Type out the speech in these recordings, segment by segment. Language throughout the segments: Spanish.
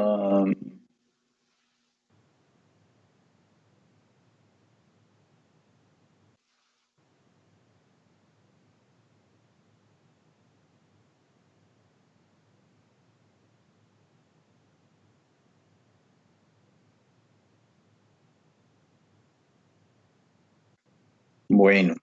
Am, bueno,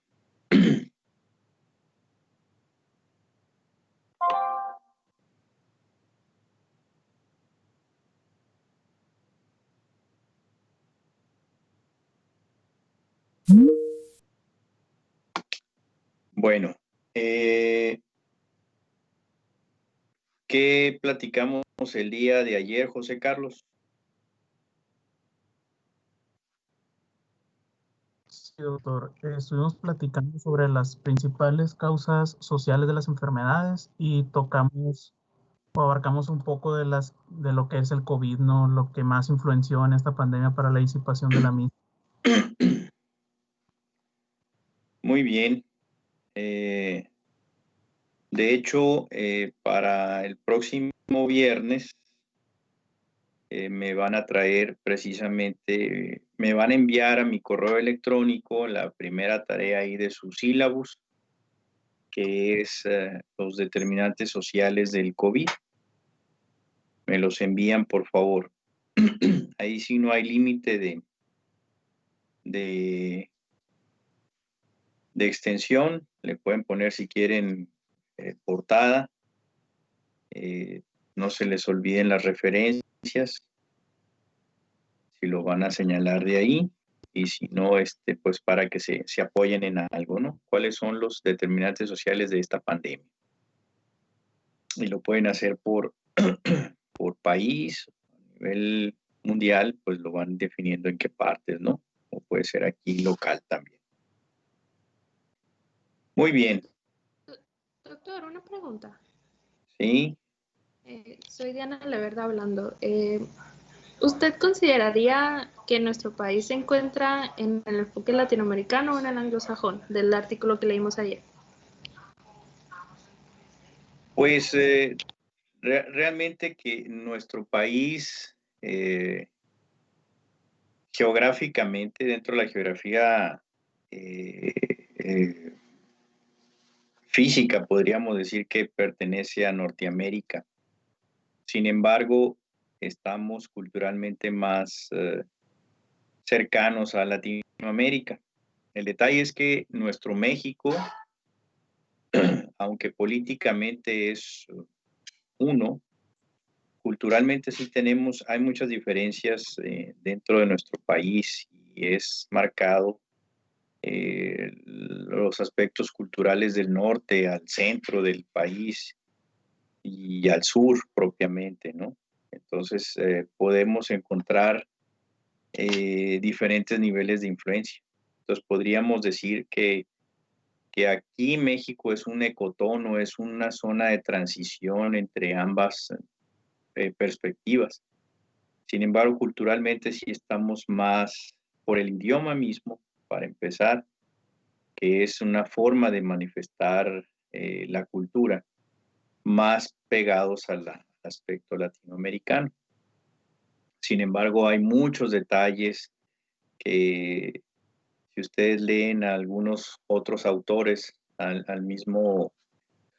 bueno. eh, ¿Qué platicamos el día de ayer, José Carlos? Sí, doctor. Estuvimos platicando sobre las principales causas sociales de las enfermedades y tocamos o abarcamos un poco de lo que es el COVID, ¿no? Lo que más influenció en esta pandemia para la disipación de la misma. Muy bien. De hecho, para el próximo viernes me van a traer precisamente, me van a enviar a mi correo electrónico la primera tarea ahí de su sílabus, que es los determinantes sociales del COVID. Me los envían, por favor. Ahí sí no hay límite de, de extensión. Le pueden poner si quieren portada. No se les olviden las referencias, si lo van a señalar de ahí, y si no, pues para que se apoyen en algo, ¿no? ¿Cuáles son los determinantes sociales de esta pandemia? Y lo pueden hacer por país, a nivel mundial, pues lo van definiendo en qué partes, ¿no? O puede ser aquí local también. Muy bien, Doctor, una pregunta. ¿sí? Soy Diana Leverda hablando. ¿Usted consideraría que nuestro país se encuentra en el enfoque latinoamericano o en el anglosajón del artículo que leímos ayer? Pues realmente que nuestro país, geográficamente, dentro de la geografía eh, eh, física, podríamos decir que pertenece a Norteamérica. Sin embargo, estamos culturalmente más cercanos a Latinoamérica. El detalle es que nuestro México, aunque políticamente es uno, culturalmente sí hay muchas diferencias dentro de nuestro país y es marcado los aspectos culturales del norte al centro del país y al sur propiamente, ¿no? Entonces podemos encontrar diferentes niveles de influencia. Entonces podríamos decir que aquí México es un ecotono, es una zona de transición entre ambas perspectivas. Sin embargo, culturalmente sí estamos más por el idioma mismo, para empezar, que es una forma de manifestar la cultura, más pegados al aspecto latinoamericano. Sin embargo, hay muchos detalles que si ustedes leen a algunos otros autores, al mismo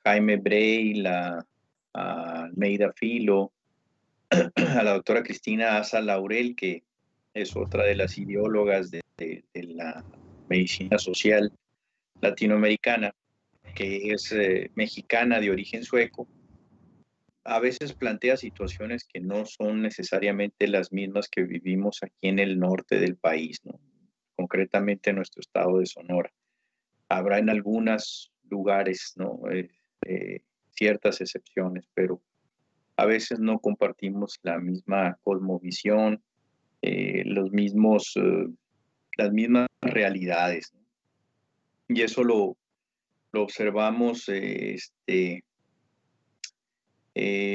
Jaime Bray, a Almeida Filo, a la doctora Cristina Asa Laurel, que es otra de las ideólogas de la medicina social latinoamericana, que es mexicana de origen sueco, a veces plantea situaciones que no son necesariamente las mismas que vivimos aquí en el norte del país, ¿no? Concretamente en nuestro estado de Sonora. Habrá en algunos lugares, ¿no? Ciertas excepciones, pero a veces no compartimos la misma cosmovisión, los mismos, las mismas realidades, ¿no? Y eso lo observamos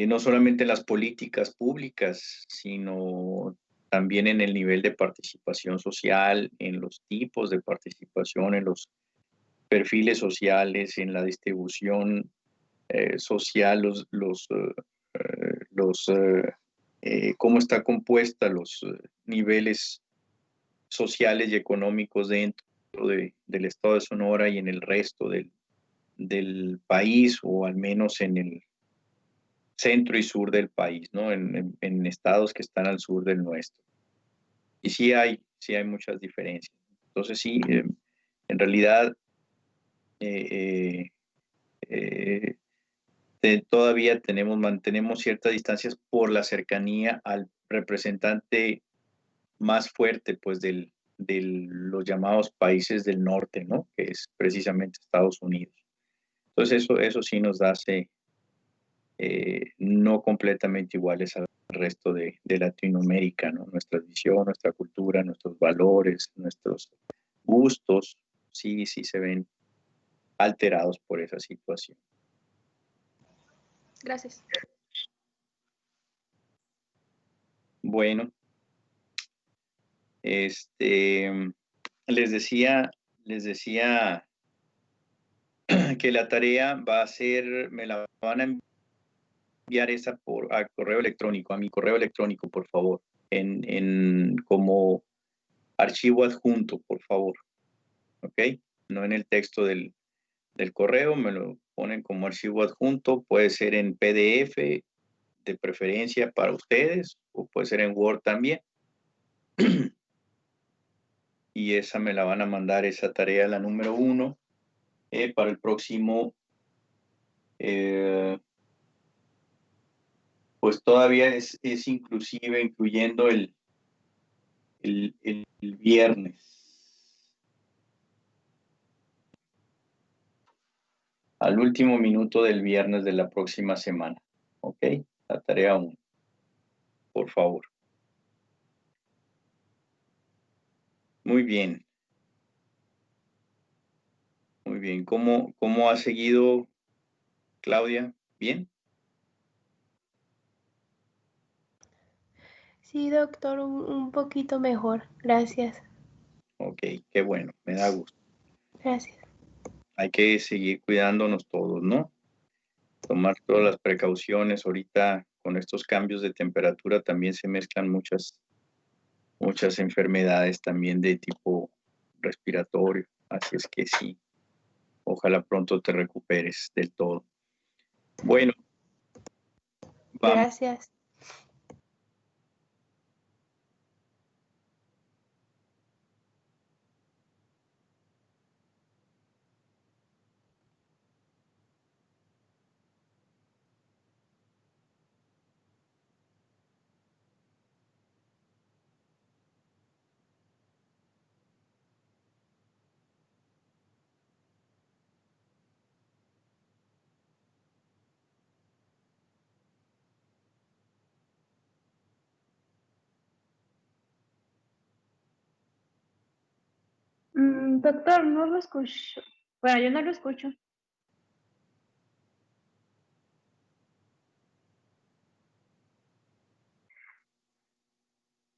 no solamente en las políticas públicas, sino también en el nivel de participación social, en los tipos de participación, en los perfiles sociales, en la distribución social, los cómo está compuesta los niveles sociales y económicos dentro del estado de Sonora y en el resto del país, o al menos en el centro y sur del país, ¿no? En estados que están al sur del nuestro. Y sí hay muchas diferencias. Entonces sí, en realidad eh, eh, todavía mantenemos ciertas distancias por la cercanía al representante más fuerte, pues, de los llamados países del norte, ¿no? Que es precisamente Estados Unidos. Entonces eso sí nos hace no completamente iguales al resto de Latinoamérica, ¿no? Nuestra visión, nuestra cultura, nuestros valores, nuestros gustos, sí se ven alterados por esa situación. Gracias. Bueno, les decía que la tarea va a ser, me la van a enviar esa a correo electrónico, a mi correo electrónico, por favor, como archivo adjunto, por favor, ¿ok? No en el texto del correo, me lo ponen como archivo adjunto, puede ser en PDF, de preferencia para ustedes, o puede ser en Word también. Y esa me la van a mandar, esa tarea, la número 1, para el próximo, pues todavía es inclusive incluyendo el viernes. Al último minuto del viernes de la próxima semana. ¿Ok? La tarea 1. Por favor. Muy bien. Muy bien. ¿Cómo ha seguido, Claudia? ¿Bien? Sí, doctor, un poquito mejor. Gracias. Ok, qué bueno. Me da gusto. Gracias. Hay que seguir cuidándonos todos, ¿no? Tomar todas las precauciones. Ahorita con estos cambios de temperatura también se mezclan muchas enfermedades también de tipo respiratorio. Así es que sí, ojalá pronto te recuperes del todo. Bueno, vamos. Gracias. Doctor, no lo escucho. Bueno, yo no lo escucho.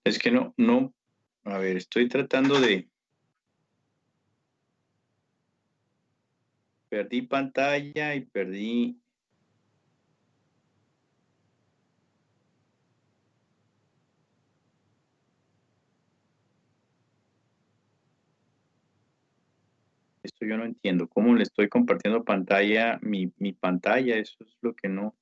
Es que no, a ver, estoy tratando perdí pantalla y perdí. Esto yo no entiendo. ¿Cómo le estoy compartiendo pantalla, mi pantalla? Eso es lo que no.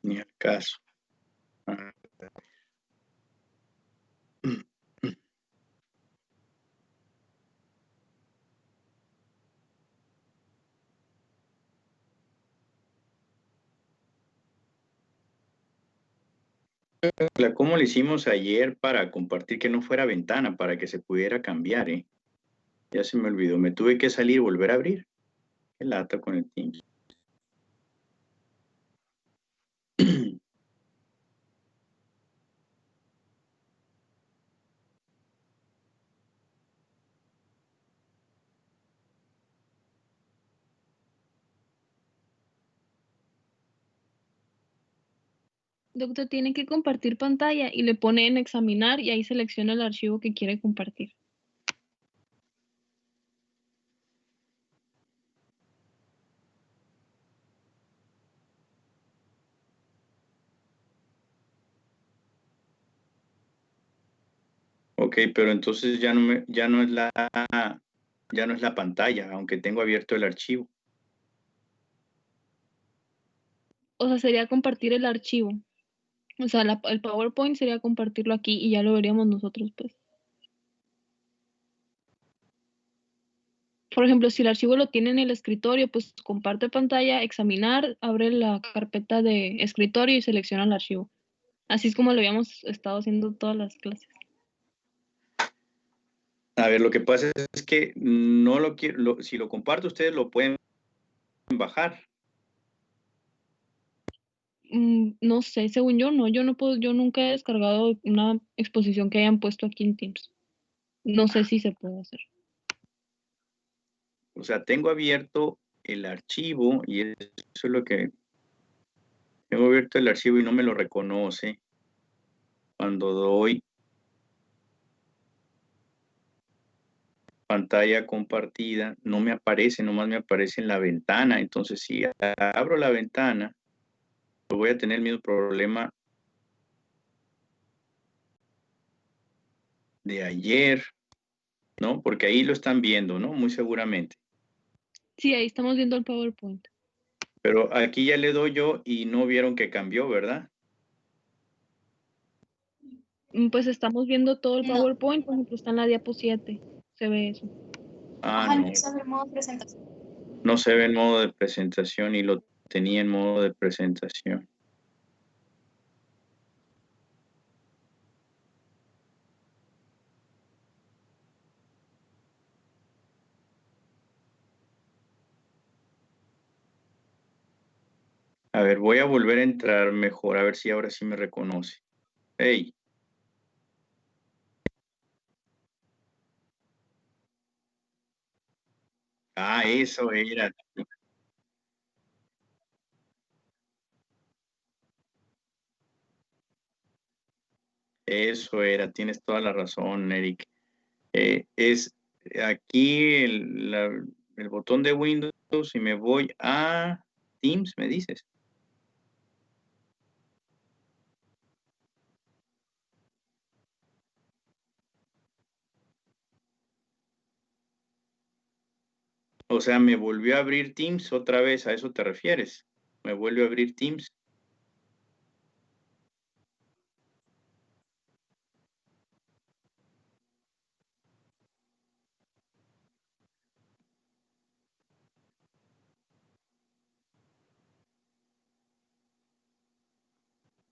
Ni al caso. Ah. ¿Cómo le hicimos ayer para compartir que no fuera ventana, para que se pudiera cambiar, eh? Ya se me olvidó. Me tuve que salir y volver a abrir. Qué lata con el Teams. Doctor, tiene que compartir pantalla y le pone en examinar y ahí selecciona el archivo que quiere compartir. Ok, pero entonces ya no es la pantalla, aunque tengo abierto el archivo. O sea, sería compartir el archivo. O sea, el PowerPoint sería compartirlo aquí y ya lo veríamos nosotros, pues. Por ejemplo, si el archivo lo tiene en el escritorio, pues comparte pantalla, examinar, abre la carpeta de escritorio y selecciona el archivo. Así es como lo habíamos estado haciendo todas las clases. A ver, lo que pasa es que no lo quiero, si lo comparto, ustedes lo pueden bajar. No sé, según yo no, yo nunca he descargado una exposición que hayan puesto aquí en Teams. No sé si se puede hacer. O sea, tengo abierto el archivo y eso es lo que tengo abierto el archivo y no me lo reconoce. Cuando doy pantalla compartida, no me aparece, nomás me aparece en la ventana. Entonces, si abro la ventana, pues voy a tener el mismo problema de ayer, ¿no? Porque ahí lo están viendo, ¿no? Muy seguramente. Sí, ahí estamos viendo el PowerPoint. Pero aquí ya le doy yo y no vieron que cambió, ¿verdad? Pues estamos viendo todo el No. PowerPoint, por ejemplo, está en la diapo 7. Se ve eso. Ah, Ajá, no. empieza a ver modo presentación. No se ve en modo de presentación y lo tenía en modo de presentación. A ver, voy a volver a entrar mejor, a ver si ahora sí me reconoce. Hey. Ah, eso era. Eso era, tienes toda la razón, Eric. Es aquí el botón de Windows y me voy a Teams, me dices. O sea, me volvió a abrir Teams otra vez, ¿a eso te refieres? Me vuelve a abrir Teams.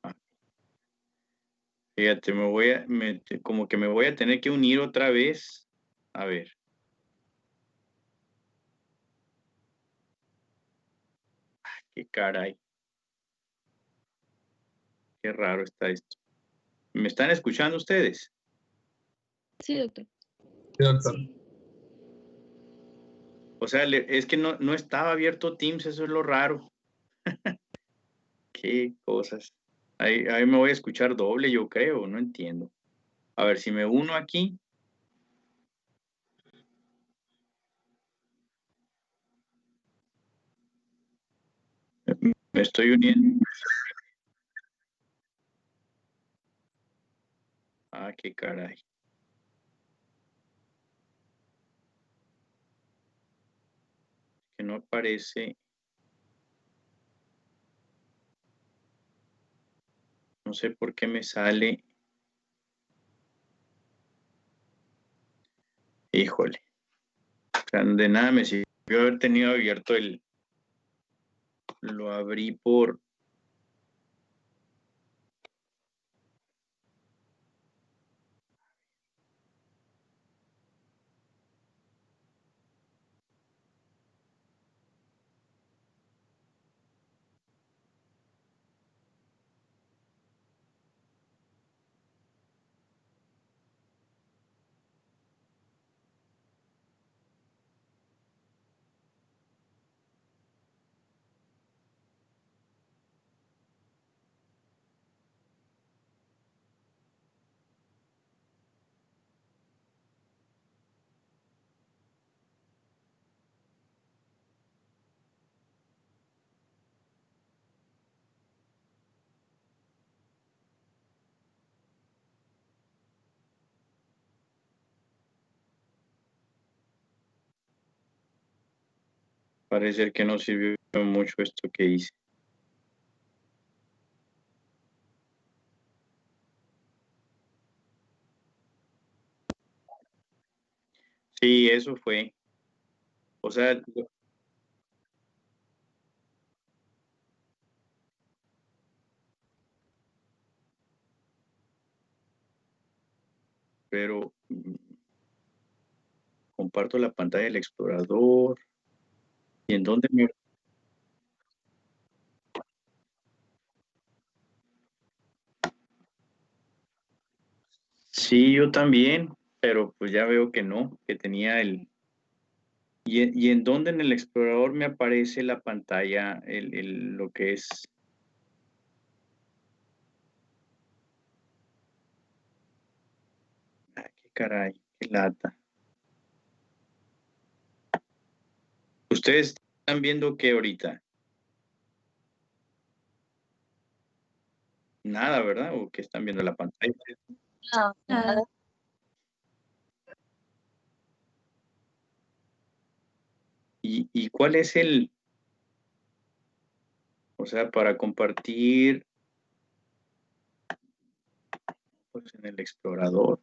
Ah, fíjate, como que me voy a tener que unir otra vez. A ver. Qué caray, qué raro está esto. ¿Me están escuchando ustedes? Sí, doctor. Sí, doctor. O sea, es que no estaba abierto Teams, eso es lo raro. Qué cosas. Ahí me voy a escuchar doble, yo creo, no entiendo. A ver, si me uno aquí, me estoy uniendo. Ah, qué caray. Que no aparece. sé por qué me sale. Híjole. O sea, de nada me sirvió haber tenido abierto el... Lo abrí por... Parece que no sirvió mucho esto que hice. Sí, eso fue. O sea, pero comparto la pantalla del explorador. ¿Y en dónde me... Sí, yo también, pero pues ya veo que no, que tenía el... ¿Y en dónde en el explorador me aparece la pantalla, lo que es... Ay, qué caray, qué lata. ¿Ustedes están viendo qué ahorita? Nada, ¿verdad? ¿O qué están viendo la pantalla? Nada. ¿Y cuál es el... O sea, para compartir, pues en el explorador.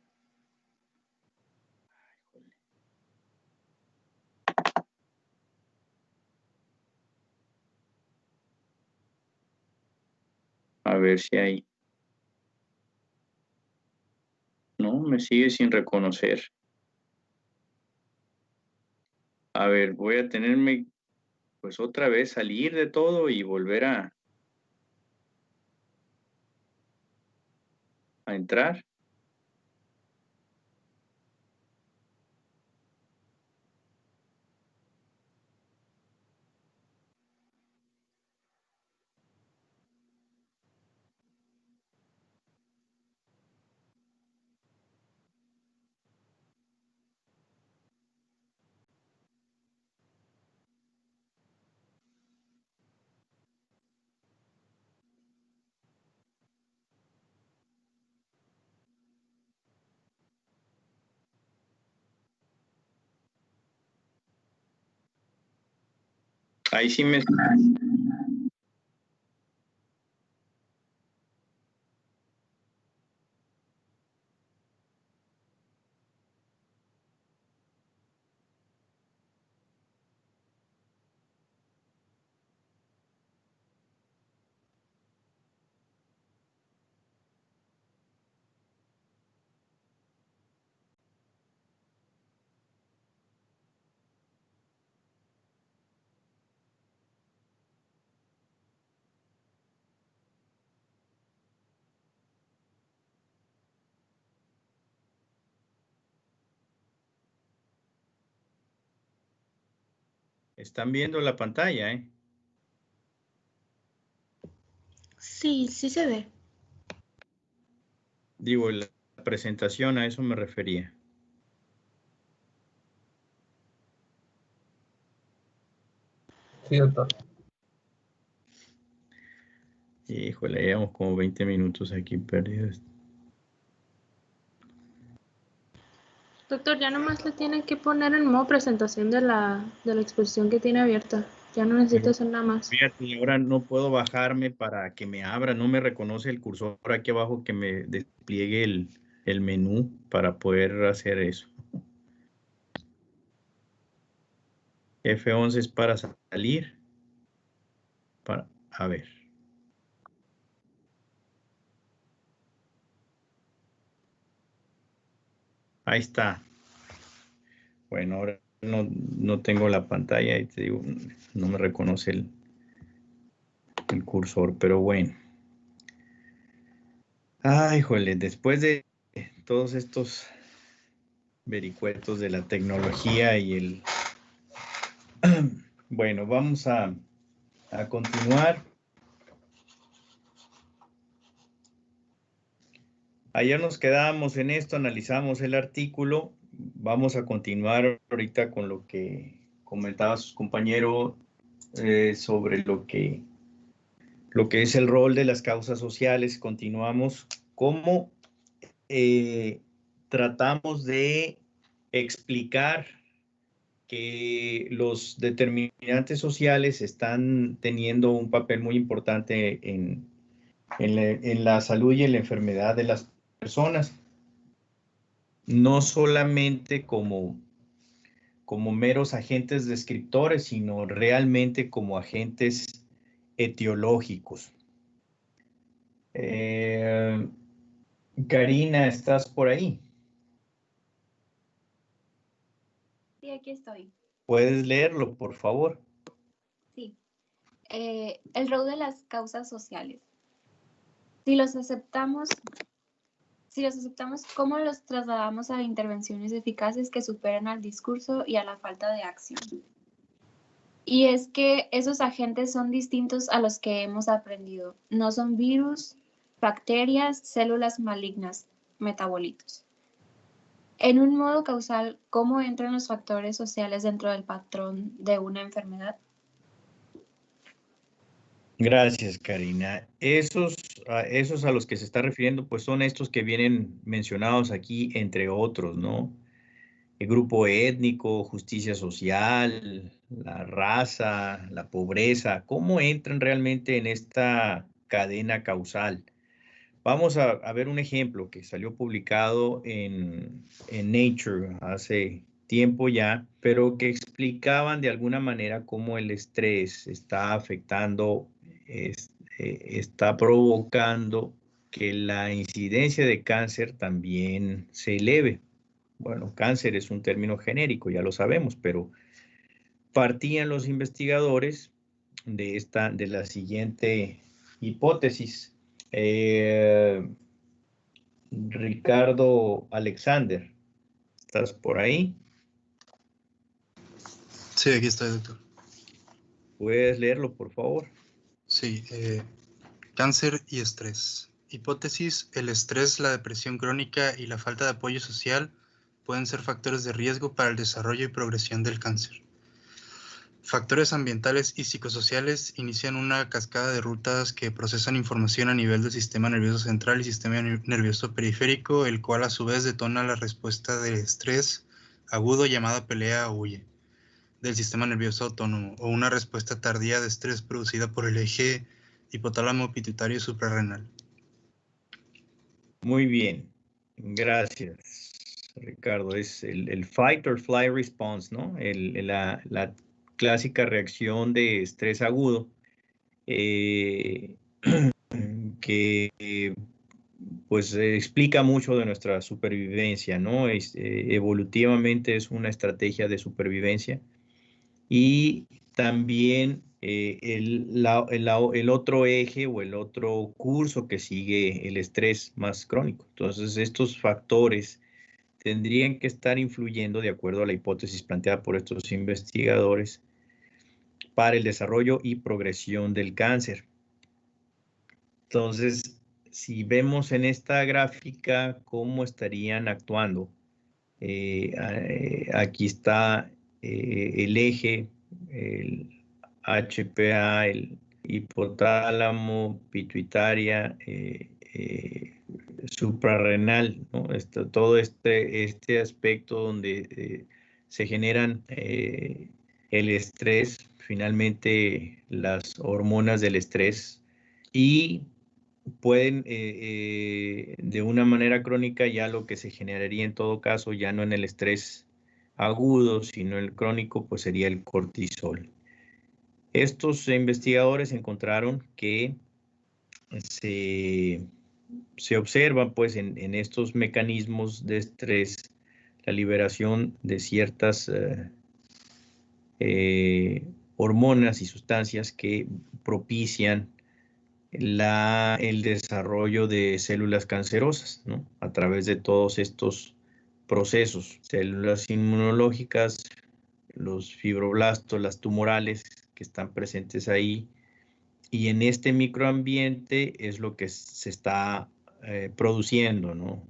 A ver si hay... No, me sigue sin reconocer. A ver, voy a tenerme, pues otra vez salir de todo y volver a entrar. Ahí sí me... Están viendo la pantalla, ¿eh? Sí, sí se ve. Digo, la presentación, a eso me refería. Sí, doctor. Híjole, llevamos como 20 minutos aquí perdidos. Doctor, ya nomás le tiene que poner en modo presentación de la exposición que tiene abierta. Ya no necesito hacer nada más. Fíjate, ahora no puedo bajarme para que me abra, no me reconoce el cursor aquí abajo que me despliegue el menú para poder hacer eso. F11 es para salir. A ver. Ahí está. Bueno, ahora no tengo la pantalla y te digo, no me reconoce el cursor, pero bueno. Ay, jole, después de todos estos vericuetos de la tecnología y el... Bueno, vamos a continuar. Ayer nos quedábamos en esto, analizamos el artículo. Vamos a continuar ahorita con lo que comentaba su compañero sobre lo que es el rol de las causas sociales. Continuamos cómo tratamos de explicar que los determinantes sociales están teniendo un papel muy importante en la salud y en la enfermedad de las personas, no solamente como meros agentes descriptores, sino realmente como agentes etiológicos. Karina, ¿estás por ahí? Sí, aquí estoy. ¿Puedes leerlo, por favor? Sí. El rol de las causas sociales. Si los aceptamos, ¿cómo los trasladamos a intervenciones eficaces que superen al discurso y a la falta de acción? Y es que esos agentes son distintos a los que hemos aprendido. No son virus, bacterias, células malignas, metabolitos. En un modo causal, ¿cómo entran los factores sociales dentro del patrón de una enfermedad? Gracias, Karina. Esos a los que se está refiriendo, pues son estos que vienen mencionados aquí, entre otros, ¿no? El grupo étnico, justicia social, la raza, la pobreza, ¿cómo entran realmente en esta cadena causal? Vamos a ver un ejemplo que salió publicado en Nature hace tiempo ya, pero que explicaban de alguna manera cómo el estrés está afectando, está provocando que la incidencia de cáncer también se eleve. Bueno, cáncer es un término genérico, ya lo sabemos, pero partían los investigadores de la siguiente hipótesis. Ricardo Alexander, ¿estás por ahí? Sí, aquí estoy, doctor. ¿Puedes leerlo, por favor? Sí, cáncer y estrés. Hipótesis: el estrés, la depresión crónica y la falta de apoyo social pueden ser factores de riesgo para el desarrollo y progresión del cáncer. Factores ambientales y psicosociales inician una cascada de rutas que procesan información a nivel del sistema nervioso central y sistema nervioso periférico, el cual a su vez detona la respuesta del estrés agudo llamada pelea o huye del sistema nervioso autónomo, o una respuesta tardía de estrés producida por el eje hipotálamo pituitario suprarrenal. Muy bien, gracias, Ricardo. Es el fight or fly response, ¿no? La clásica reacción de estrés agudo que pues explica mucho de nuestra supervivencia, ¿no? Evolutivamente es una estrategia de supervivencia. Y también el otro eje o el otro curso que sigue el estrés más crónico. Entonces, estos factores tendrían que estar influyendo, de acuerdo a la hipótesis planteada por estos investigadores, para el desarrollo y progresión del cáncer. Entonces, si vemos en esta gráfica cómo estarían actuando, aquí está el eje, el HPA, el hipotálamo, pituitaria, suprarrenal, ¿no? Todo este aspecto donde se generan el estrés, finalmente las hormonas del estrés, y pueden de una manera crónica, ya lo que se generaría en todo caso, ya no en el estrés agudo, sino el crónico, pues sería el cortisol. Estos investigadores encontraron que se observa pues en estos mecanismos de estrés la liberación de ciertas hormonas y sustancias que propician el desarrollo de células cancerosas, ¿no? A través de todos estos procesos, células inmunológicas, los fibroblastos, las tumorales que están presentes ahí, y en este microambiente es lo que se está produciendo, ¿no?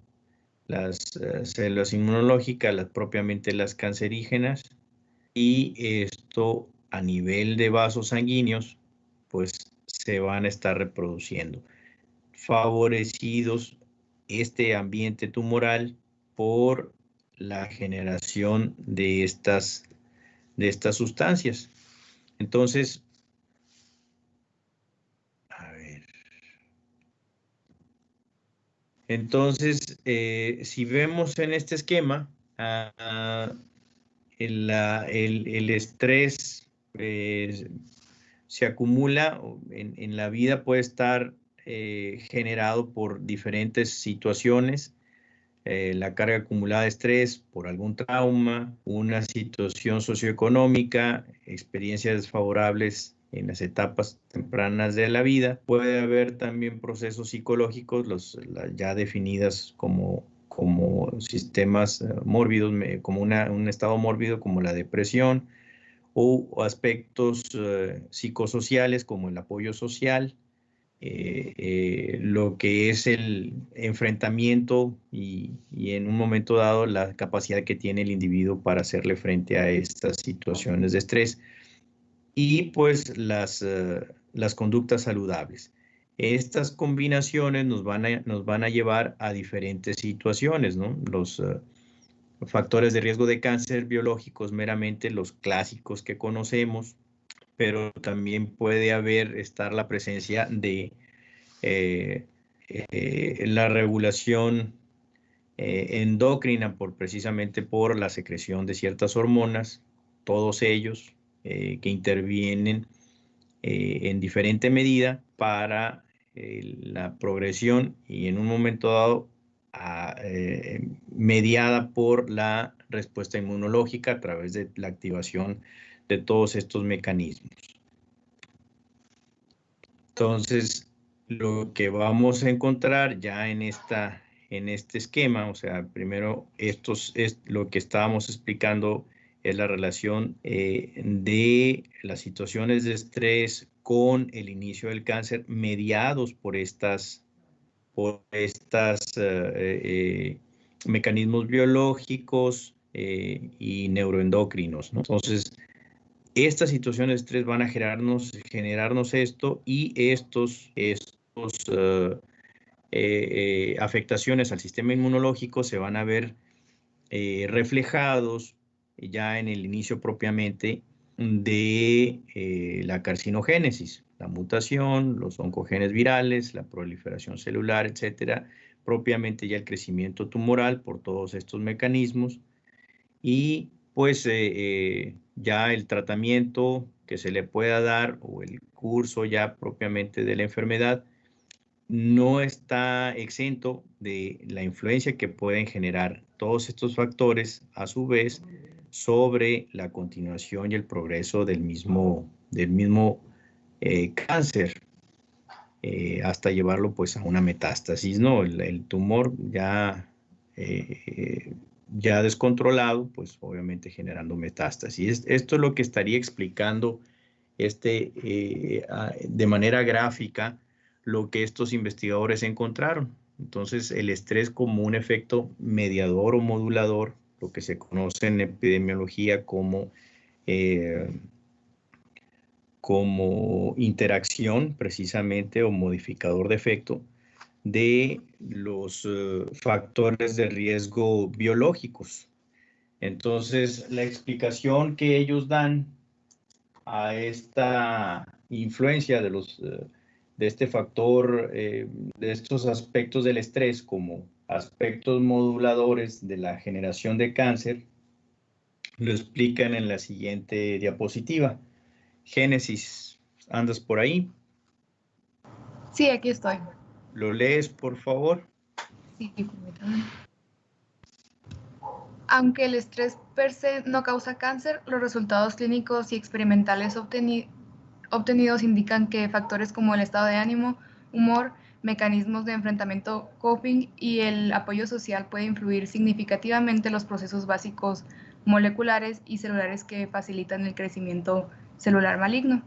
Las células inmunológicas, propiamente las cancerígenas, y esto a nivel de vasos sanguíneos, pues se van a estar reproduciendo, favorecidos este ambiente tumoral por la generación de estas sustancias. Entonces, a ver. Entonces, si vemos en este esquema, el estrés se acumula en la vida, puede estar generado por diferentes situaciones. La carga acumulada de estrés por algún trauma, una situación socioeconómica, experiencias desfavorables en las etapas tempranas de la vida. Puede haber también procesos psicológicos, ya definidas como sistemas mórbidos, como un estado mórbido como la depresión, o aspectos psicosociales como el apoyo social, lo que es el enfrentamiento y en un momento dado la capacidad que tiene el individuo para hacerle frente a estas situaciones de estrés, y pues las conductas saludables. Estas combinaciones nos van a llevar a diferentes situaciones, ¿no? Los factores de riesgo de cáncer biológicos, meramente los clásicos que conocemos, pero también puede estar la presencia de la regulación endocrina, precisamente por la secreción de ciertas hormonas, todos ellos que intervienen en diferente medida para la progresión y en un momento dado mediada por la respuesta inmunológica a través de la activación de todos estos mecanismos. Entonces, lo que vamos a encontrar ya en este esquema, o sea, primero lo que estábamos explicando es la relación de las situaciones de estrés con el inicio del cáncer, mediados por estas mecanismos biológicos y neuroendocrinos, ¿no? Entonces, estas situaciones de estrés van a generarnos esto, y estos afectaciones al sistema inmunológico se van a ver reflejados ya en el inicio propiamente de la carcinogénesis, la mutación, los oncogenes virales, la proliferación celular, etcétera, propiamente ya el crecimiento tumoral por todos estos mecanismos, y pues ya el tratamiento que se le pueda dar o el curso ya propiamente de la enfermedad no está exento de la influencia que pueden generar todos estos factores a su vez sobre la continuación y el progreso del mismo cáncer, hasta llevarlo pues a una metástasis, ¿no? El tumor ya descontrolado, pues obviamente generando metástasis. Esto es lo que estaría explicando de manera gráfica lo que estos investigadores encontraron. Entonces, el estrés como un efecto mediador o modulador, lo que se conoce en epidemiología como interacción precisamente o modificador de efecto de los factores de riesgo biológicos. Entonces, la explicación que ellos dan a esta influencia de este factor, de estos aspectos del estrés como aspectos moduladores de la generación de cáncer, lo explican en la siguiente diapositiva. Génesis, ¿andas por ahí? Sí, aquí estoy. ¿Lo lees, por favor? Sí, permítame. Aunque el estrés per se no causa cáncer, los resultados clínicos y experimentales obtenidos indican que factores como el estado de ánimo, humor, mecanismos de enfrentamiento, coping y el apoyo social pueden influir significativamente en los procesos básicos moleculares y celulares que facilitan el crecimiento celular maligno.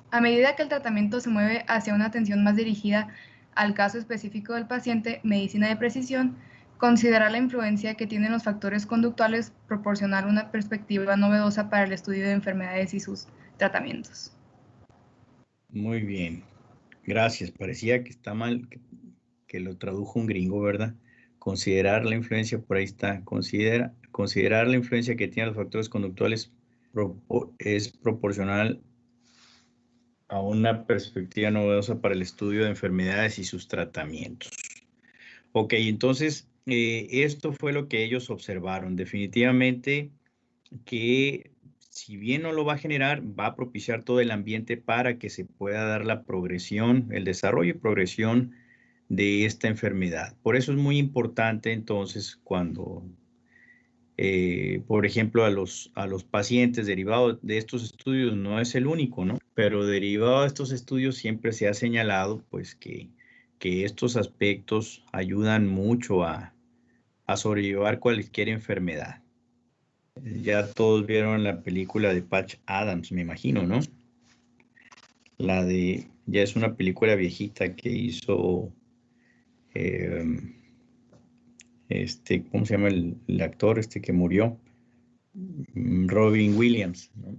A medida que el tratamiento se mueve hacia una atención más dirigida al caso específico del paciente, medicina de precisión, considerar la influencia que tienen los factores conductuales, proporcionar una perspectiva novedosa para el estudio de enfermedades y sus tratamientos. Muy bien, gracias. Parecía que está mal que lo tradujo un gringo, ¿verdad? Considerar la influencia, por ahí está, considerar la influencia que tienen los factores conductuales es proporcional a una perspectiva novedosa para el estudio de enfermedades y sus tratamientos. Ok, entonces, esto fue lo que ellos observaron. Definitivamente que si bien no lo va a generar, va a propiciar todo el ambiente para que se pueda dar la progresión, el desarrollo y progresión de esta enfermedad. Por eso es muy importante entonces cuando, por ejemplo, a los pacientes derivados de estos estudios, no es el único, ¿no? Pero derivado de estos estudios siempre se ha señalado pues que estos aspectos ayudan mucho a sobrellevar cualquier enfermedad. Ya todos vieron la película de Patch Adams, me imagino, ¿no? Ya es una película viejita que hizo, ¿cómo se llama el actor que murió? Robin Williams, ¿no?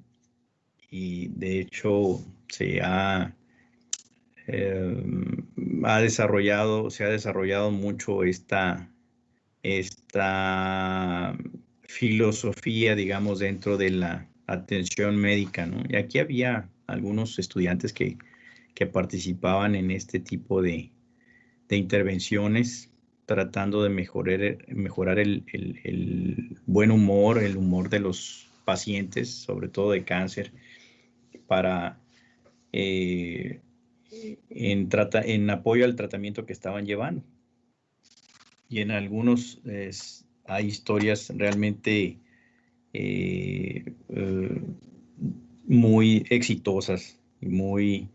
Y de hecho se ha desarrollado mucho esta filosofía, digamos, dentro de la atención médica, ¿no? Y aquí había algunos estudiantes que participaban en este tipo de intervenciones, tratando de mejorar el buen humor, el humor de los pacientes, sobre todo de cáncer, para en apoyo al tratamiento que estaban llevando. Y en algunos hay historias realmente muy exitosas y muy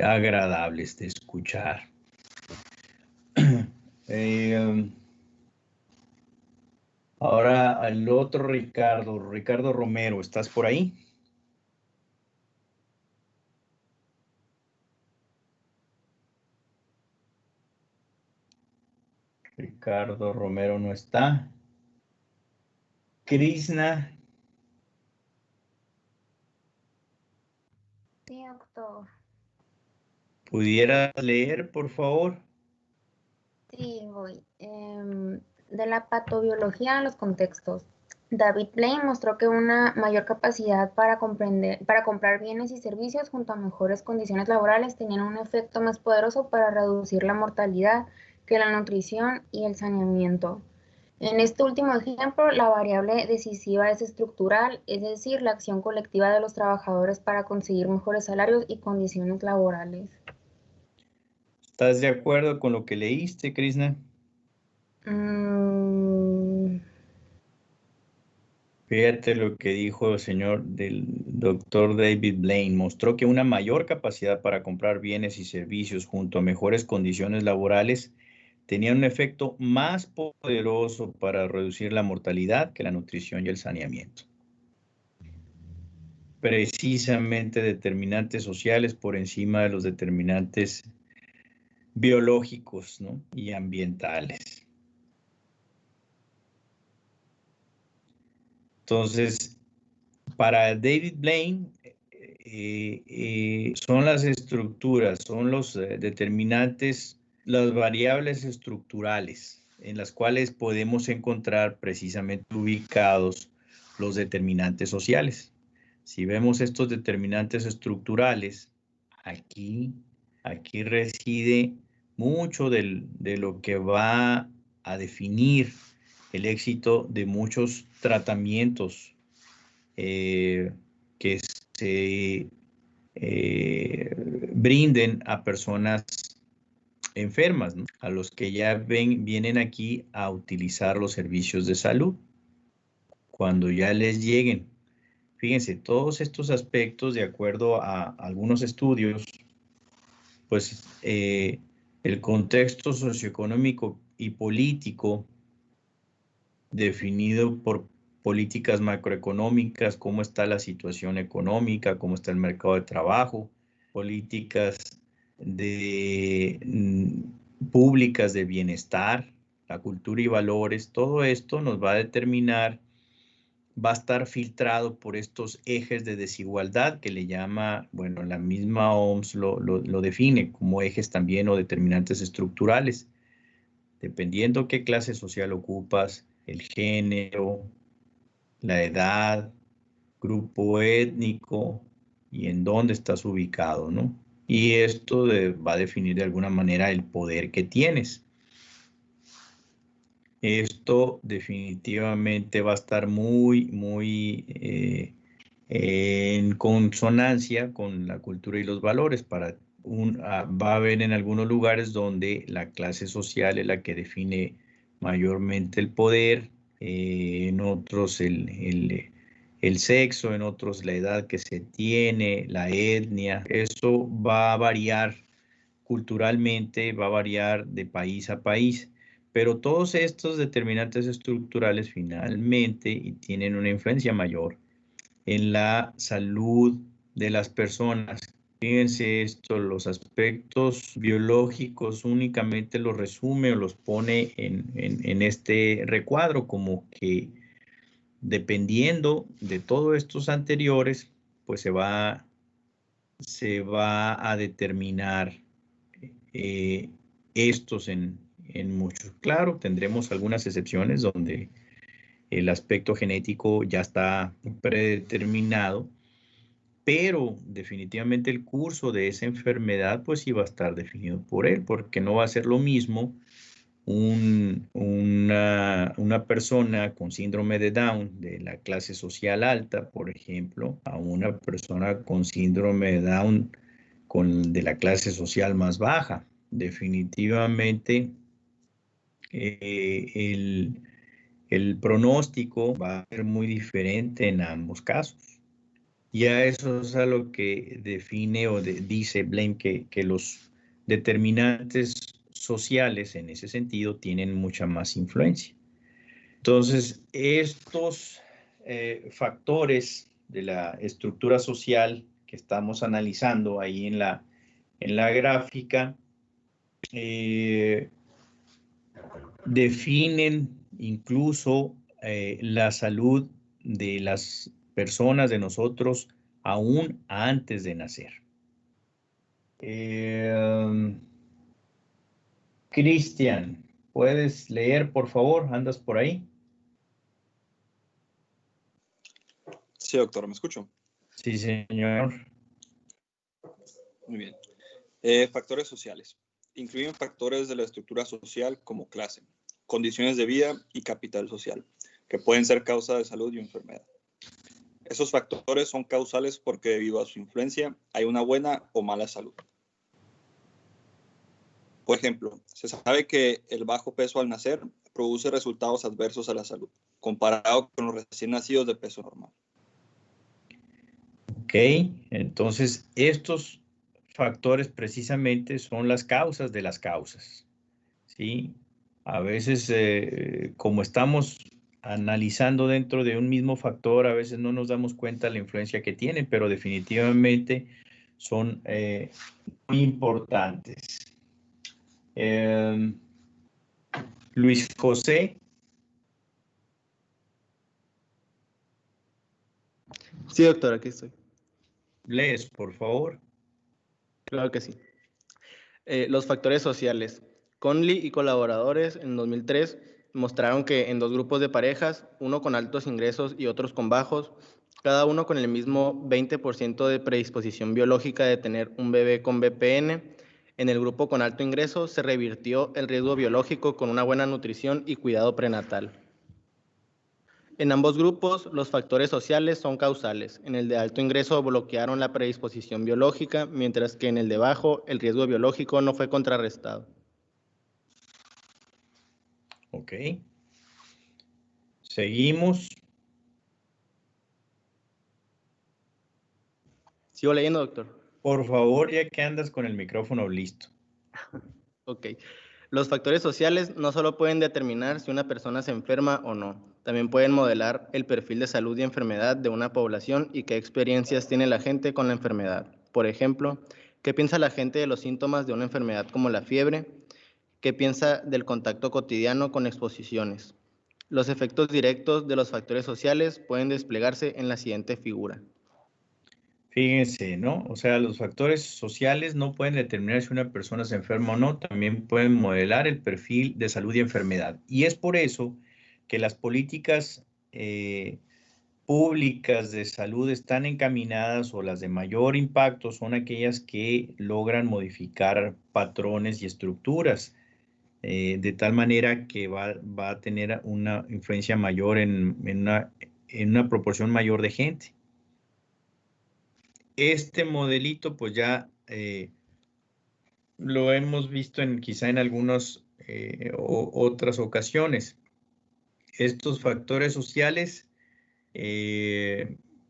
agradables de escuchar. Ahora el otro Ricardo Romero, ¿estás por ahí? Ricardo Romero no está. Krishna. Sí, doctor. ¿Pudieras leer, por favor? Sí, voy. De la patobiología a los contextos. David Blaine mostró que una mayor capacidad para comprar bienes y servicios junto a mejores condiciones laborales tenían un efecto más poderoso para reducir la mortalidad que la nutrición y el saneamiento. En este último ejemplo, la variable decisiva es estructural, es decir, la acción colectiva de los trabajadores para conseguir mejores salarios y condiciones laborales. ¿Estás de acuerdo con lo que leíste, Krishna? Fíjate lo que dijo del doctor David Blaine. Mostró que una mayor capacidad para comprar bienes y servicios junto a mejores condiciones laborales tenía un efecto más poderoso para reducir la mortalidad que la nutrición y el saneamiento. Precisamente determinantes sociales por encima de los determinantes biológicos, ¿no? Y ambientales. Entonces, para David Blaine, son las estructuras, son los determinantes, las variables estructurales en las cuales podemos encontrar precisamente ubicados los determinantes sociales. Si vemos estos determinantes estructurales, aquí reside mucho de lo que va a definir el éxito de muchos tratamientos que se brinden a personas enfermas, ¿no? A los que ya vienen aquí a utilizar los servicios de salud. Cuando ya les lleguen, fíjense, todos estos aspectos, de acuerdo a algunos estudios, pues el contexto socioeconómico y político definido por políticas macroeconómicas, cómo está la situación económica, cómo está el mercado de trabajo, políticas públicas de bienestar, la cultura y valores, todo esto nos va a determinar, va a estar filtrado por estos ejes de desigualdad que le llama, bueno, la misma OMS lo define como ejes también o determinantes estructurales. Dependiendo qué clase social ocupas, el género, la edad, grupo étnico y en dónde estás ubicado, ¿no? Y esto va a definir de alguna manera el poder que tienes. Esto definitivamente va a estar muy en consonancia con la cultura y los valores. Va a haber en algunos lugares donde la clase social es la que define mayormente el poder, en otros el sexo, en otros la edad que se tiene, la etnia. Eso va a variar culturalmente, va a variar de país a país. Pero todos estos determinantes estructurales finalmente tienen una influencia mayor en la salud de las personas. Fíjense esto, los aspectos biológicos únicamente los resume o los pone en este recuadro, como que dependiendo de todos estos anteriores, pues se va a determinar estos en muchos. Claro, tendremos algunas excepciones donde el aspecto genético ya está predeterminado, pero definitivamente el curso de esa enfermedad pues sí va a estar definido por él, porque no va a ser lo mismo una persona con síndrome de Down de la clase social alta, por ejemplo, a una persona con síndrome de Down de la clase social más baja. Definitivamente el pronóstico va a ser muy diferente en ambos casos. Y a eso es a lo que define o dice Blame que los determinantes sociales en ese sentido tienen mucha más influencia. Entonces, estos factores de la estructura social que estamos analizando ahí en la gráfica definen incluso la salud de las personas, de nosotros, aún antes de nacer. Cristian, ¿puedes leer, por favor? ¿Andas por ahí? Sí, doctor, ¿me escucho? Sí, señor. Muy bien. Factores sociales. Incluyen factores de la estructura social como clase, condiciones de vida y capital social, que pueden ser causa de salud y enfermedad. Esos factores son causales porque debido a su influencia hay una buena o mala salud. Por ejemplo, se sabe que el bajo peso al nacer produce resultados adversos a la salud, comparado con los recién nacidos de peso normal. Ok, entonces estos factores precisamente son las causas de las causas, ¿sí? A veces, como estamos analizando dentro de un mismo factor, a veces no nos damos cuenta de la influencia que tienen, pero definitivamente son muy importantes. Luis José. Sí, doctor, aquí estoy. Lees, por favor. Claro que sí. Los factores sociales. Conley y colaboradores en 2003 mostraron que en dos grupos de parejas, uno con altos ingresos y otros con bajos, cada uno con el mismo 20% de predisposición biológica de tener un bebé con VPN. En el grupo con alto ingreso se revirtió el riesgo biológico con una buena nutrición y cuidado prenatal. En ambos grupos, los factores sociales son causales. En el de alto ingreso bloquearon la predisposición biológica, mientras que en el de bajo, el riesgo biológico no fue contrarrestado. Ok. Seguimos. ¿Sigo leyendo, doctor? Por favor, ya que andas con el micrófono listo. Ok. Los factores sociales no solo pueden determinar si una persona se enferma o no, también pueden modelar el perfil de salud y enfermedad de una población y qué experiencias tiene la gente con la enfermedad. Por ejemplo, ¿qué piensa la gente de los síntomas de una enfermedad como la fiebre? ¿Qué piensa del contacto cotidiano con exposiciones? Los efectos directos de los factores sociales pueden desplegarse en la siguiente figura. Fíjense, ¿no? O sea, los factores sociales no pueden determinar si una persona se enferma o no, también pueden modelar el perfil de salud y enfermedad. Y es por eso que las políticas públicas de salud están encaminadas, o las de mayor impacto son aquellas que logran modificar patrones y estructuras, de tal manera que va a tener una influencia mayor en una proporción mayor de gente. Este modelito, pues ya lo hemos visto quizá en algunas otras ocasiones. Estos factores sociales,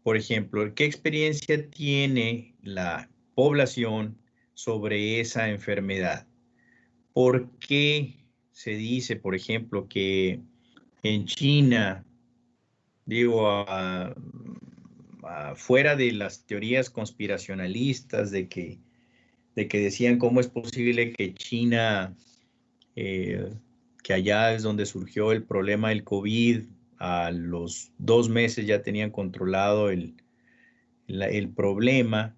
por ejemplo, ¿qué experiencia tiene la población sobre esa enfermedad? ¿Por qué se dice, por ejemplo, que en China, digo, fuera de las teorías conspiracionalistas de que decían cómo es posible que China, que allá es donde surgió el problema del COVID, a los 2 meses ya tenían controlado el problema,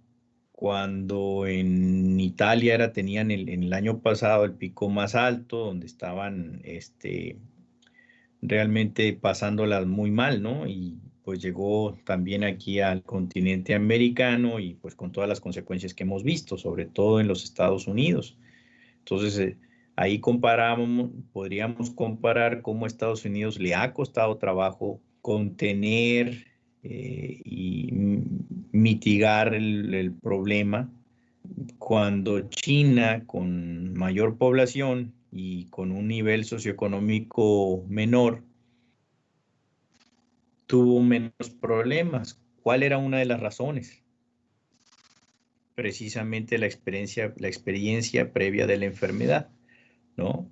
cuando en Italia tenían en el año pasado el pico más alto, donde estaban realmente pasándolas muy mal, ¿no? Y pues llegó también aquí al continente americano y pues con todas las consecuencias que hemos visto, sobre todo en los Estados Unidos. Entonces, ahí podríamos comparar cómo a Estados Unidos le ha costado trabajo contener y mitigar el problema, cuando China, con mayor población y con un nivel socioeconómico menor, tuvo menos problemas. ¿Cuál era una de las razones? Precisamente la experiencia previa de la enfermedad, ¿no?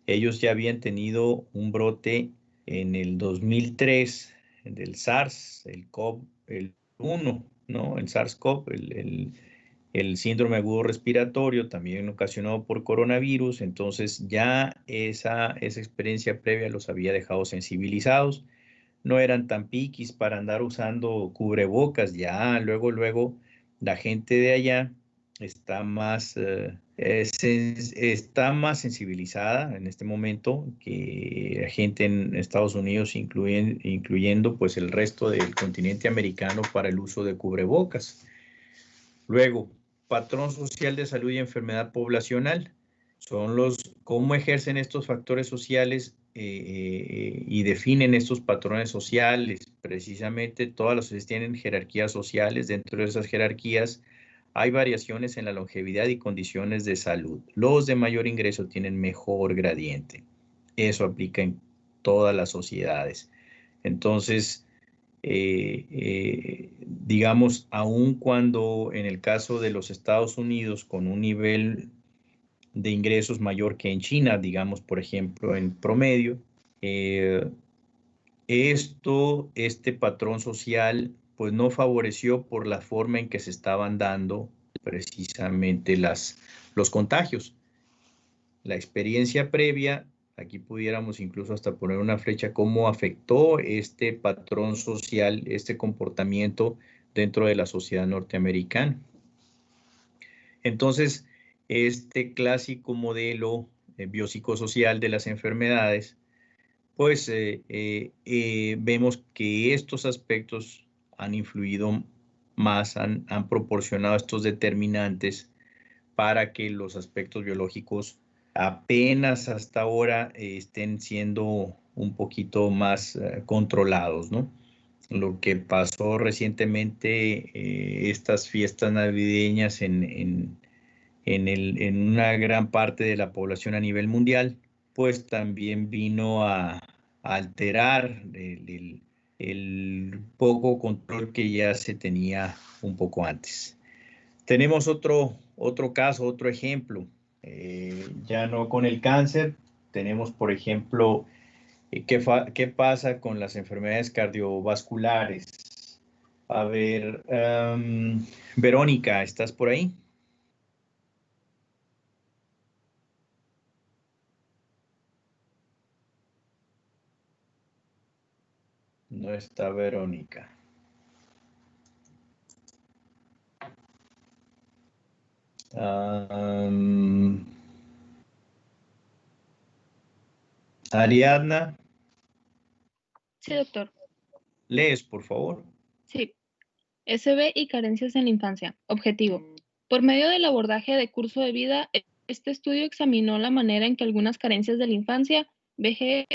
Ellos ya habían tenido un brote en el 2003 del SARS, el CoV-1, ¿no? El SARS-CoV, el síndrome agudo respiratorio, también ocasionado por coronavirus. Entonces ya esa experiencia previa los había dejado sensibilizados. No eran tan piquis para andar usando cubrebocas. Ya luego la gente de allá está más sensibilizada en este momento que la gente en Estados Unidos, incluyendo pues el resto del continente americano, para el uso de cubrebocas. Luego, patrón social de salud y enfermedad poblacional. Son cómo ejercen estos factores sociales y definen estos patrones sociales. Precisamente todas las sociedades tienen jerarquías sociales. Dentro de esas jerarquías hay variaciones en la longevidad y condiciones de salud. Los de mayor ingreso tienen mejor gradiente. Eso aplica en todas las sociedades. Entonces, digamos, aun cuando en el caso de los Estados Unidos, con un nivel de ingresos mayor que en China, digamos, por ejemplo, en promedio, este patrón social pues no favoreció por la forma en que se estaban dando precisamente los contagios. La experiencia previa, aquí pudiéramos incluso hasta poner una flecha, cómo afectó este patrón social, este comportamiento dentro de la sociedad norteamericana. Entonces, este clásico modelo biopsicosocial de las enfermedades, pues vemos que estos aspectos han influido más, han proporcionado estos determinantes para que los aspectos biológicos apenas hasta ahora estén siendo un poquito más controlados, ¿no? Lo que pasó recientemente, estas fiestas navideñas en una gran parte de la población a nivel mundial, pues también vino a alterar el poco control que ya se tenía un poco antes. Tenemos otro caso, otro ejemplo, ya no con el cáncer, tenemos por ejemplo, ¿qué pasa con las enfermedades cardiovasculares? A ver, Verónica, ¿estás por ahí? No está Verónica. Ariadna. Sí, doctor. ¿Lees, por favor? Sí. SB y carencias en la infancia. Objetivo. Por medio del abordaje de curso de vida, este estudio examinó la manera en que algunas carencias de la infancia, VG,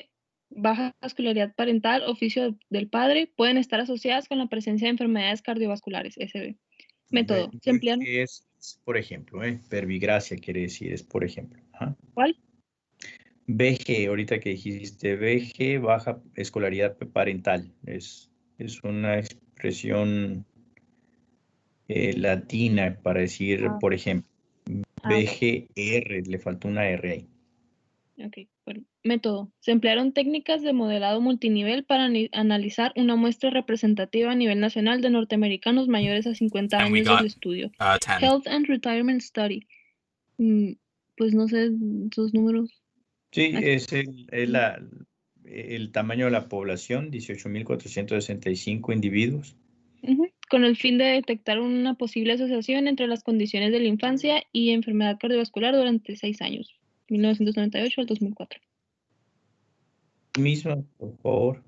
baja vascularidad parental, oficio del padre, pueden estar asociadas con la presencia de enfermedades cardiovasculares, SB. Método. Se emplean... Es, por ejemplo, verbigracia quiere decir, es por ejemplo. Ajá. ¿Cuál? VG, ahorita que dijiste VG, baja escolaridad parental. Es una expresión latina para decir, por ejemplo, VGR, le faltó una R ahí. Ok, bueno. Método. Se emplearon técnicas de modelado multinivel para analizar una muestra representativa a nivel nacional de norteamericanos mayores a 50 años del estudio. Health and Retirement Study. Pues no sé sus números. Sí, es el tamaño de la población, 18.465 individuos. Con el fin de detectar una posible asociación entre las condiciones de la infancia y enfermedad cardiovascular durante 6 años, 1998 al 2004. Misma, por favor.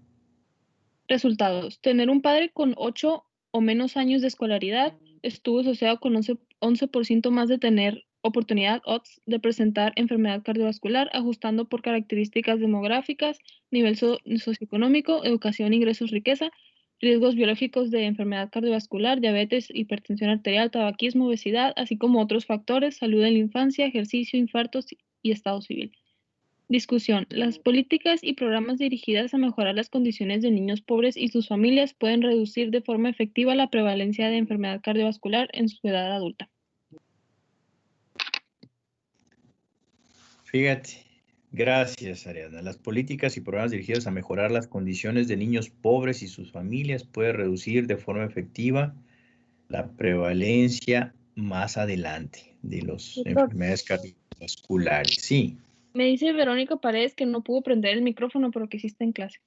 Resultados. Tener un padre con 8 o menos años de escolaridad estuvo asociado con 11% más de tener oportunidad odds de presentar enfermedad cardiovascular, ajustando por características demográficas, nivel socioeconómico, educación, ingresos, riqueza, riesgos biológicos de enfermedad cardiovascular, diabetes, hipertensión arterial, tabaquismo, obesidad, así como otros factores, salud en la infancia, ejercicio, infartos y estado civil. Discusión. Las políticas y programas dirigidas a mejorar las condiciones de niños pobres y sus familias pueden reducir de forma efectiva la prevalencia de enfermedad cardiovascular en su edad adulta. Fíjate, gracias Ariadna. Las políticas y programas dirigidos a mejorar las condiciones de niños pobres y sus familias pueden reducir de forma efectiva la prevalencia más adelante de las enfermedades cardiovasculares. Sí. Me dice Verónica Paredes que no pudo prender el micrófono, pero que sí está en clase.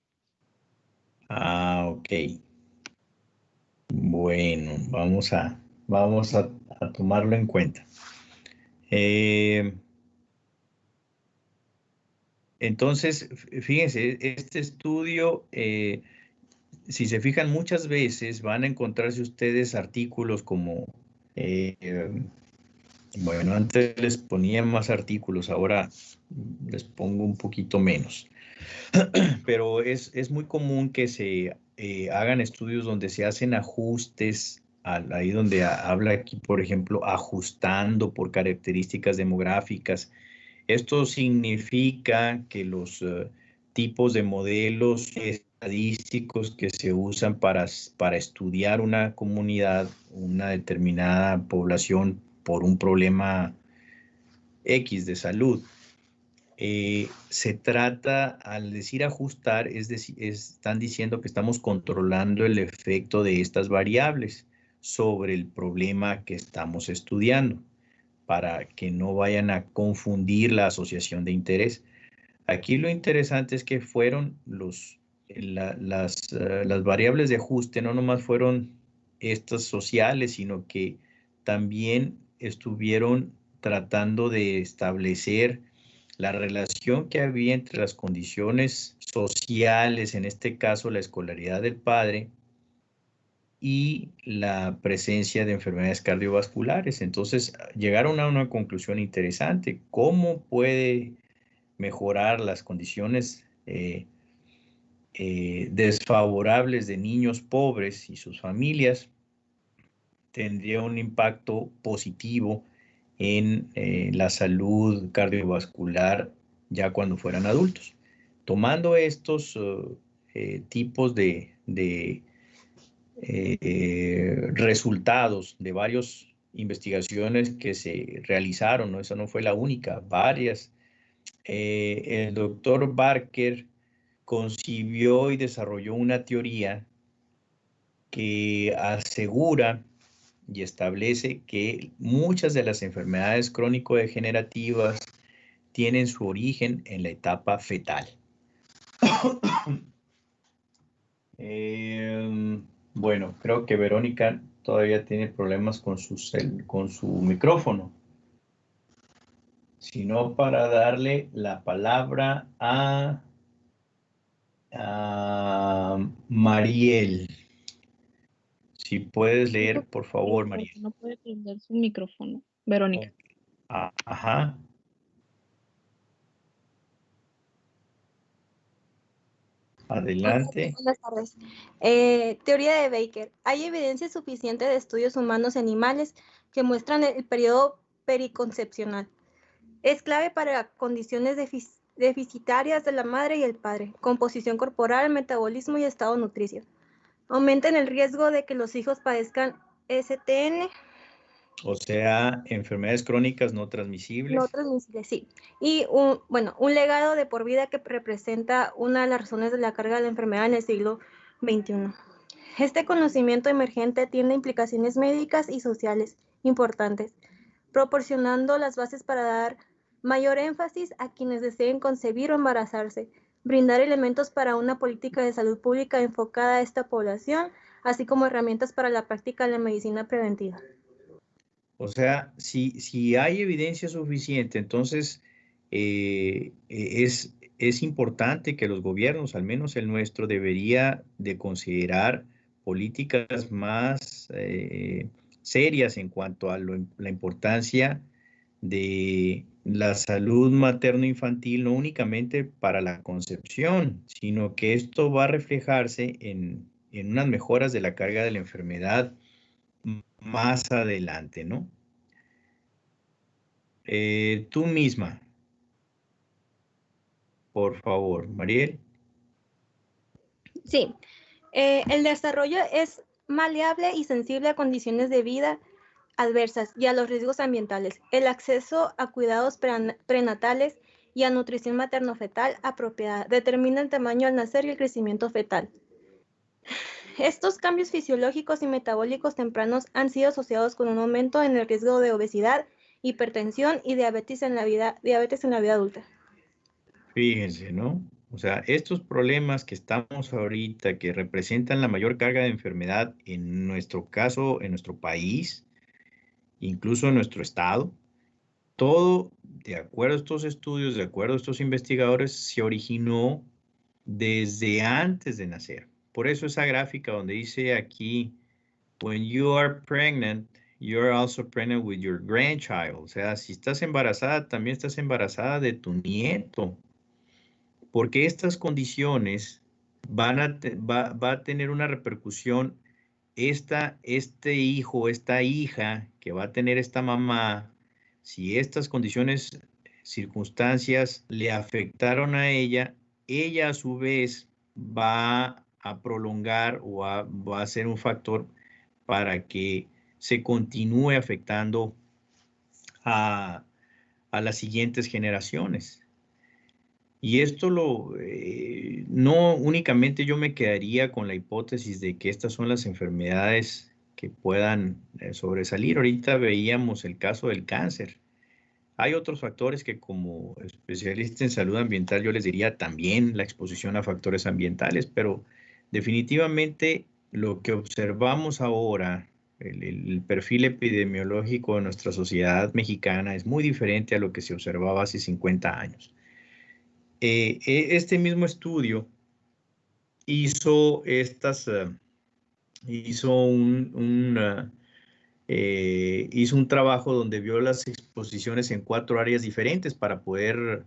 Ah, ok. Bueno, vamos a tomarlo en cuenta. Entonces, fíjense, este estudio, si se fijan muchas veces, van a encontrarse ustedes artículos como, bueno, antes les ponía más artículos, ahora les pongo un poquito menos. Pero es muy común que se hagan estudios donde se hacen ajustes, ahí donde habla aquí, por ejemplo, ajustando por características demográficas. Esto significa que los tipos de modelos estadísticos que se usan para estudiar una comunidad, una determinada población por un problema X de salud, se trata, al decir ajustar, están diciendo que estamos controlando el efecto de estas variables sobre el problema que estamos estudiando, para que no vayan a confundir la asociación de interés. Aquí lo interesante es que fueron las variables de ajuste, no nomás fueron estas sociales, sino que también estuvieron tratando de establecer la relación que había entre las condiciones sociales, en este caso la escolaridad del padre, y la presencia de enfermedades cardiovasculares. Entonces, llegaron a una conclusión interesante. ¿Cómo puede mejorar las condiciones desfavorables de niños pobres y sus familias? Tendría un impacto positivo en la salud cardiovascular ya cuando fueran adultos. Tomando estos tipos de resultados de varias investigaciones que se realizaron, ¿no? Esa no fue la única, varias. El doctor Barker concibió y desarrolló una teoría que asegura y establece que muchas de las enfermedades crónico-degenerativas tienen su origen en la etapa fetal. Bueno, creo que Verónica todavía tiene problemas con su micrófono. Si no, para darle la palabra a Mariel. Si puedes leer, por favor, Mariel. No puede prender su micrófono. Verónica. Ajá. Adelante. Buenas tardes. Teoría de Baker. Hay evidencia suficiente de estudios humanos y animales que muestran el periodo periconcepcional. Es clave para condiciones deficitarias de la madre y el padre, composición corporal, metabolismo y estado nutricio. Aumentan el riesgo de que los hijos padezcan STN. O sea, enfermedades crónicas no transmisibles. No transmisibles, sí. Y un legado de por vida que representa una de las razones de la carga de la enfermedad en el siglo XXI. Este conocimiento emergente tiene implicaciones médicas y sociales importantes, proporcionando las bases para dar mayor énfasis a quienes deseen concebir o embarazarse, brindar elementos para una política de salud pública enfocada a esta población, así como herramientas para la práctica de la medicina preventiva. O sea, si hay evidencia suficiente, entonces es importante que los gobiernos, al menos el nuestro, debería de considerar políticas más serias en cuanto a la importancia de la salud materno-infantil, no únicamente para la concepción, sino que esto va a reflejarse en unas mejoras de la carga de la enfermedad más adelante, ¿no? Tú misma, por favor, Mariel. Sí, el desarrollo es maleable y sensible a condiciones de vida adversas y a los riesgos ambientales. El acceso a cuidados prenatales y a nutrición materno-fetal apropiada determina el tamaño al nacer y el crecimiento fetal. Estos cambios fisiológicos y metabólicos tempranos han sido asociados con un aumento en el riesgo de obesidad, hipertensión y diabetes en la vida adulta. Fíjense, ¿no? O sea, estos problemas que estamos ahorita, que representan la mayor carga de enfermedad en nuestro caso, en nuestro país, incluso en nuestro estado, todo, de acuerdo a estos estudios, de acuerdo a estos investigadores, se originó desde antes de nacer. Por eso esa gráfica donde dice aquí, when you are pregnant, you're also pregnant with your grandchild. O sea, si estás embarazada, también estás embarazada de tu nieto. Porque estas condiciones va a tener una repercusión. Este hijo, esta hija que va a tener esta mamá, si estas condiciones, circunstancias le afectaron a ella a su vez va a prolongar o va a ser un factor para que se continúe afectando a las siguientes generaciones. Y esto no únicamente yo me quedaría con la hipótesis de que estas son las enfermedades que puedan sobresalir. Ahorita veíamos el caso del cáncer. Hay otros factores que como especialista en salud ambiental yo les diría también la exposición a factores ambientales, pero definitivamente lo que observamos ahora, el perfil epidemiológico de nuestra sociedad mexicana es muy diferente a lo que se observaba hace 50 años. Este mismo estudio hizo estas hizo hizo un trabajo donde vio las exposiciones en 4 áreas diferentes para poder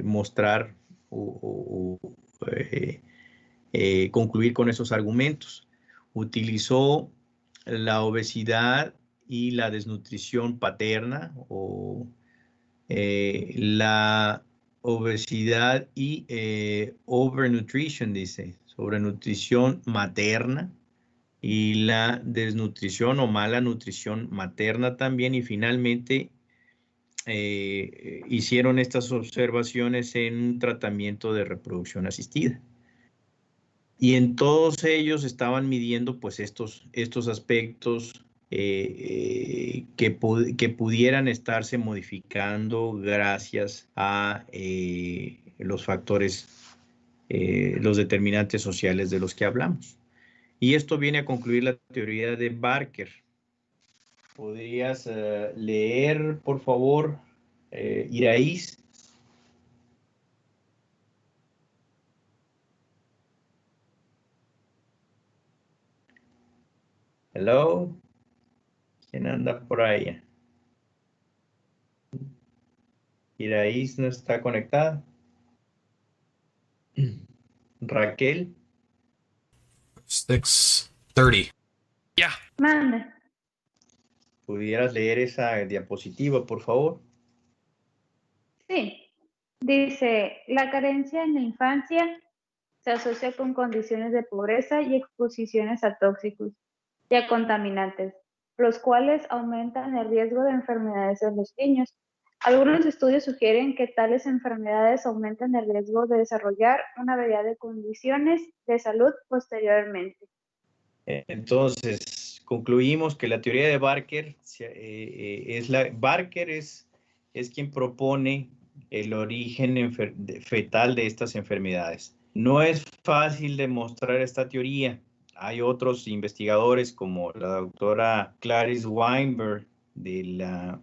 mostrar o concluir con esos argumentos. Utilizó la obesidad y la desnutrición paterna, o la obesidad y overnutrition, dice, sobrenutrición materna, y la desnutrición o mala nutrición materna también, y finalmente hicieron estas observaciones en un tratamiento de reproducción asistida. Y en todos ellos estaban midiendo pues estos aspectos que pudieran estarse modificando gracias a los factores, los determinantes sociales de los que hablamos. Y esto viene a concluir la teoría de Barker. ¿Podrías leer, por favor, Iraís? Hello. ¿Quién anda por ahí? Iraís no está conectada. Raquel. 6:30. Ya. Mande. ¿Pudieras leer esa diapositiva, por favor? Sí. Dice, la carencia en la infancia se asocia con condiciones de pobreza y exposiciones a tóxicos y a contaminantes, los cuales aumentan el riesgo de enfermedades en los niños. Algunos estudios sugieren que tales enfermedades aumentan el riesgo de desarrollar una variedad de condiciones de salud posteriormente. Entonces, concluimos que la teoría de Barker Barker es quien propone el origen fetal de estas enfermedades. No es fácil demostrar esta teoría. Hay otros investigadores como la doctora Clarice Weinberg de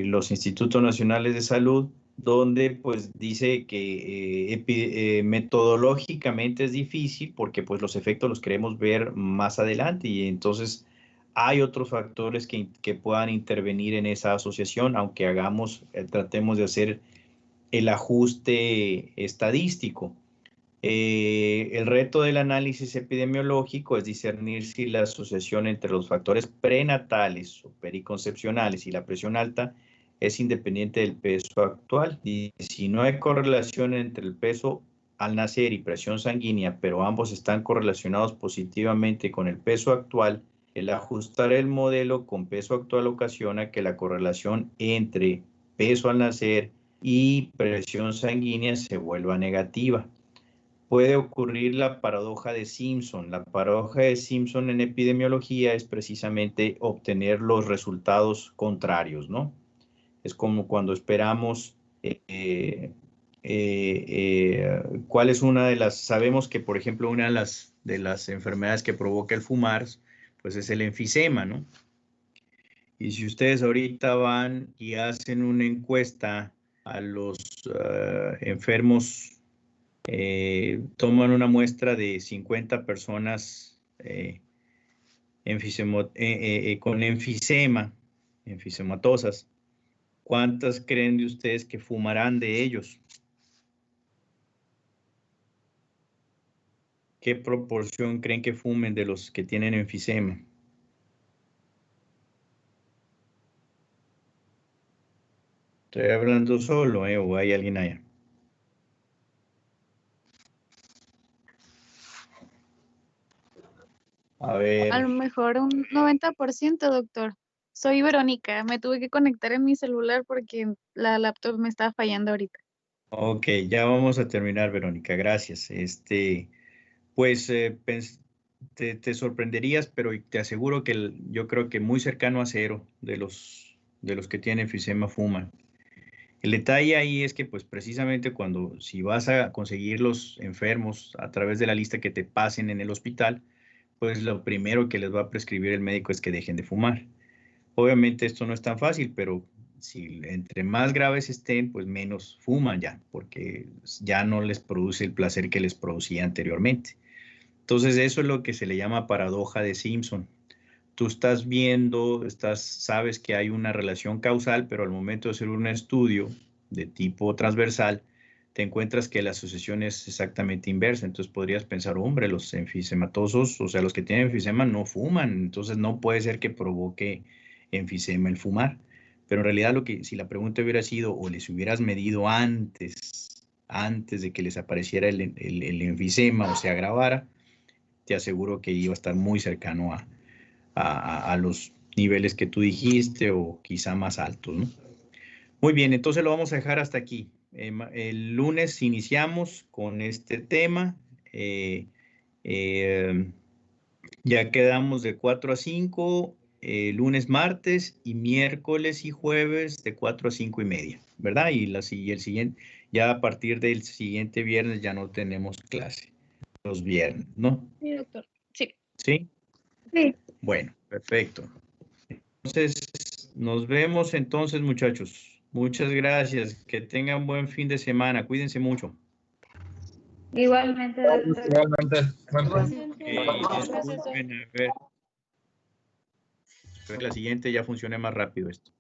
los Institutos Nacionales de Salud, donde pues dice que metodológicamente es difícil porque pues los efectos los queremos ver más adelante, y entonces hay otros factores que puedan intervenir en esa asociación, aunque tratemos de hacer el ajuste estadístico. El reto del análisis epidemiológico es discernir si la asociación entre los factores prenatales o periconcepcionales y la presión alta es independiente del peso actual. Y si no hay correlación entre el peso al nacer y presión sanguínea, pero ambos están correlacionados positivamente con el peso actual, el ajustar el modelo con peso actual ocasiona que la correlación entre peso al nacer y presión sanguínea se vuelva negativa. Puede ocurrir la paradoja de Simpson. La paradoja de Simpson en epidemiología es precisamente obtener los resultados contrarios, ¿no? Es como cuando esperamos cuál es una de las, sabemos que por ejemplo una de las enfermedades que provoca el fumar, pues es el enfisema, ¿no? Y si ustedes ahorita van y hacen una encuesta a los enfermos, toman una muestra de 50 personas con enfisematosas, ¿cuántas creen de ustedes que fumarán de ellos? ¿Qué proporción creen que fumen de los que tienen enfisema? ¿Estoy hablando solo, o hay alguien allá? A ver. A lo mejor un 90%, doctor. Soy Verónica, me tuve que conectar en mi celular porque la laptop me estaba fallando ahorita. Ok, ya vamos a terminar, Verónica, gracias. Pues te sorprenderías, pero te aseguro que yo creo que muy cercano a cero de los que tienen enfisema fuman. El detalle ahí es que pues precisamente si vas a conseguir los enfermos a través de la lista que te pasen en el hospital, pues lo primero que les va a prescribir el médico es que dejen de fumar. Obviamente esto no es tan fácil, pero si entre más graves estén, pues menos fuman ya, porque ya no les produce el placer que les producía anteriormente. Entonces, eso es lo que se le llama paradoja de Simpson. Tú estás viendo, sabes que hay una relación causal, pero al momento de hacer un estudio de tipo transversal, te encuentras que la asociación es exactamente inversa. Entonces podrías pensar, hombre, los enfisematosos, o sea, los que tienen enfisema no fuman, entonces no puede ser que provoque enfisema el fumar. Pero en realidad si la pregunta hubiera sido, o les hubieras medido antes de que les apareciera el enfisema o se agravara, te aseguro que iba a estar muy cercano a los niveles que tú dijiste o quizá más altos, ¿no? Muy bien, entonces lo vamos a dejar hasta aquí. El lunes iniciamos con este tema. Ya quedamos de 4 a 5, lunes, martes y miércoles y jueves de 4 a 5 y media, ¿verdad? Y el siguiente, ya a partir del siguiente viernes ya no tenemos clase. Los viernes, ¿no? Sí, doctor. Sí. ¿Sí? Sí. Bueno, perfecto. Entonces, nos vemos entonces, muchachos. Muchas gracias. Que tengan buen fin de semana. Cuídense mucho. Igualmente, doctor. Igualmente. Disculpen, a ver. Espero que la siguiente ya funcione más rápido esto.